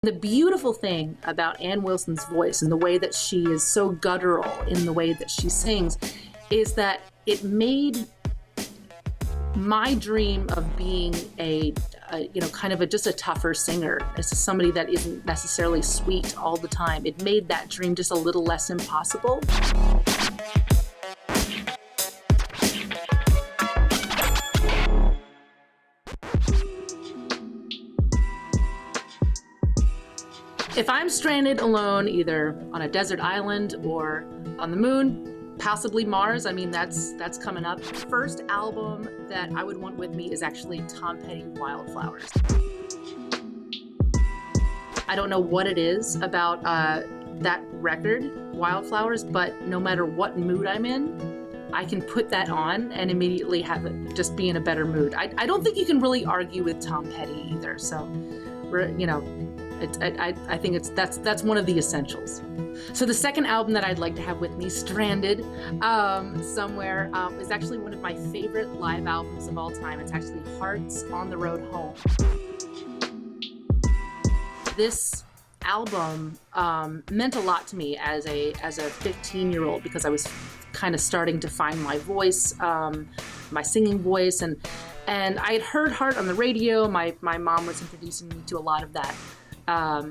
The beautiful thing about Ann Wilson's voice and the way that she is so guttural in the way that she sings is that it made my dream of being just a tougher singer, as somebody that isn't necessarily sweet all the time. It made that dream just a little less impossible. If I'm stranded alone, either on a desert island or on the moon, possibly Mars, I mean, that's coming up. The first album that I would want with me is actually Tom Petty, Wildflowers. I don't know what it is about that record, Wildflowers, but no matter what mood I'm in, I can put that on and immediately have it just be in a better mood. I don't think you can really argue with Tom Petty either, so I think that's one of the essentials. So the second album that I'd like to have with me, stranded somewhere, is actually one of my favorite live albums of all time. It's actually Hearts on the Road Home. This album meant a lot to me as a 15-year-old because I was kind of starting to find my voice, my singing voice, and I had heard Heart on the radio. My mom was introducing me to a lot of that.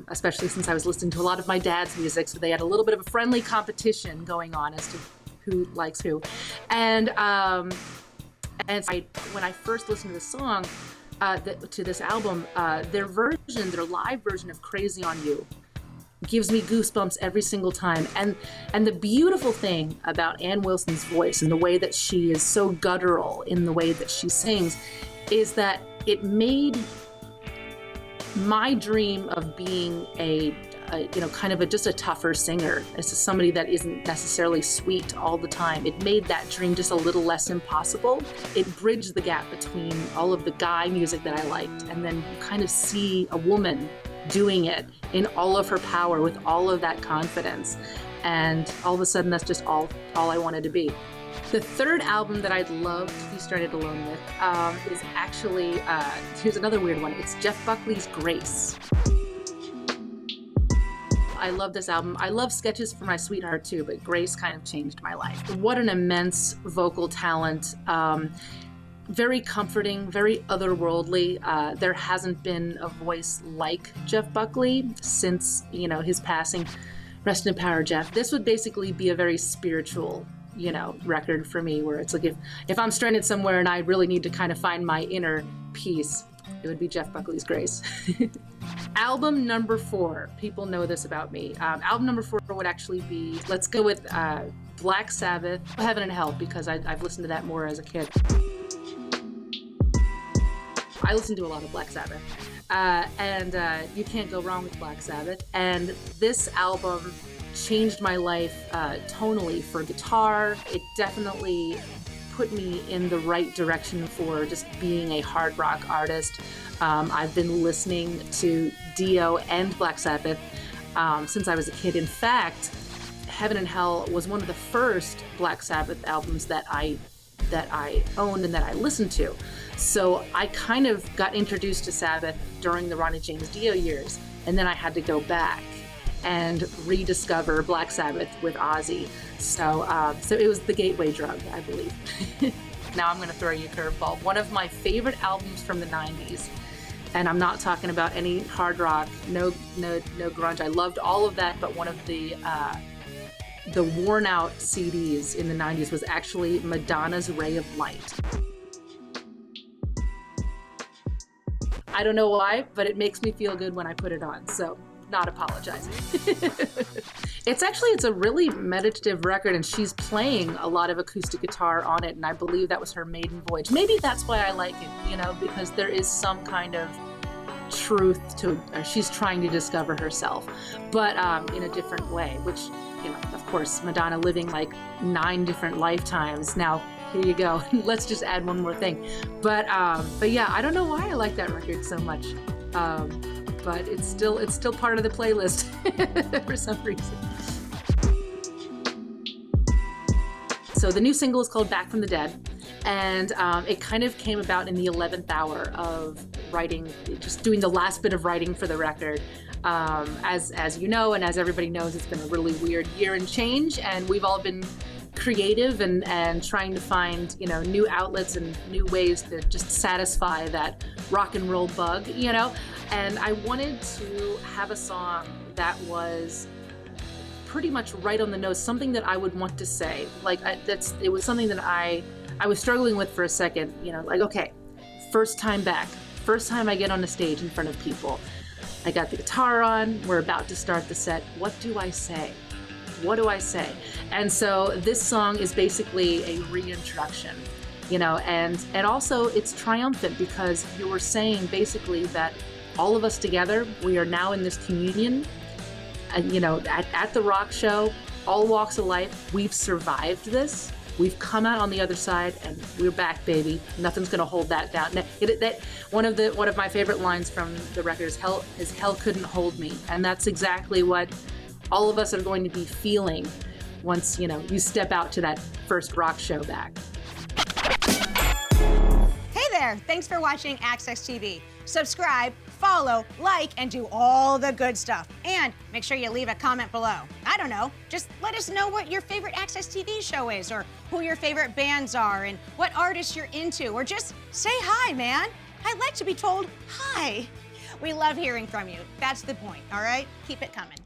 Especially since I was listening to a lot of my dad's music, so they had a little bit of a friendly competition going on as to who likes who. And so when I first listened to the song, to this album, their live version of Crazy on You gives me goosebumps every single time. And the beautiful thing about Ann Wilson's voice and the way that she is so guttural in the way that she sings is that it made my dream of being just a tougher singer, as somebody that isn't necessarily sweet all the time. It made that dream just a little less impossible. It bridged the gap between all of the guy music that I liked, and then you kind of see a woman doing it in all of her power with all of that confidence. And all of a sudden, that's just all I wanted to be. The third album that I'd love to be stranded alone with is actually, here's another weird one. It's Jeff Buckley's Grace. I love this album. I love Sketches for My Sweetheart too, but Grace kind of changed my life. What an immense vocal talent. Very comforting, very otherworldly. There hasn't been a voice like Jeff Buckley since, his passing. Rest in power, Jeff. This would basically be a very spiritual record for me, where it's like if I'm stranded somewhere and I really need to kind of find my inner peace, it would be Jeff Buckley's Grace. Album number 4, people know this about me. Album number 4 would actually be, let's go with Black Sabbath, Heaven and Hell, because I've listened to that more as a kid. I listen to a lot of Black Sabbath, and you can't go wrong with Black Sabbath, and this album changed my life tonally for guitar. It definitely put me in the right direction for just being a hard rock artist. I've been listening to Dio and Black Sabbath since I was a kid. In fact, Heaven and Hell was one of the first Black Sabbath albums that I owned and that I listened to. So I kind of got introduced to Sabbath during the Ronnie James Dio years, and then I had to go back and rediscover Black Sabbath with Ozzy. So it was the gateway drug, I believe. Now I'm going to throw you a curveball. One of my favorite albums from the 90s, and I'm not talking about any hard rock, no grunge. I loved all of that, but one of the worn out CDs in the 90s was actually Madonna's Ray of Light. I don't know why, but it makes me feel good when I put it on, so not apologizing. It's a really meditative record, and she's playing a lot of acoustic guitar on it, and I believe that was her maiden voyage. Maybe that's why I like it, because there is some kind of truth to it. She's trying to discover herself, but in a different way, which, of course, Madonna living like 9 different lifetimes. Now, here you go. Let's just add one more thing. But yeah, I don't know why I like that record so much. But it's still part of the playlist for some reason. So the new single is called Back from the Dead, and it kind of came about in the 11th hour of writing, just doing the last bit of writing for the record. As you know, and as everybody knows, it's been a really weird year and change, and we've all been creative and trying to find, you know, new outlets and new ways to just satisfy that rock and roll bug, you know. And I wanted to have a song that was pretty much right on the nose, something that I would want to say. Like, it was something that I was struggling with for a second, you know, like, okay, first time back, first time I get on a stage in front of people. I got the guitar on, we're about to start the set. What do I say? What do I say? And so this song is basically a reintroduction, you know, and also it's triumphant because you were saying basically that all of us together, we are now in this communion, and, you know, at the rock show, all walks of life, we've survived this. We've come out on the other side, and we're back, baby. Nothing's gonna hold that down. One of my favorite lines from the record is "Hell couldn't hold me," and that's exactly what all of us are going to be feeling once, you know, you step out to that first rock show back. Hey there! Thanks for watching AXS TV. Subscribe, follow, like, and do all the good stuff. And make sure you leave a comment below. I don't know, just let us know what your favorite AXS TV show is, or who your favorite bands are, and what artists you're into, or just say hi, man. I'd like to be told hi. We love hearing from you. That's the point, all right? Keep it coming.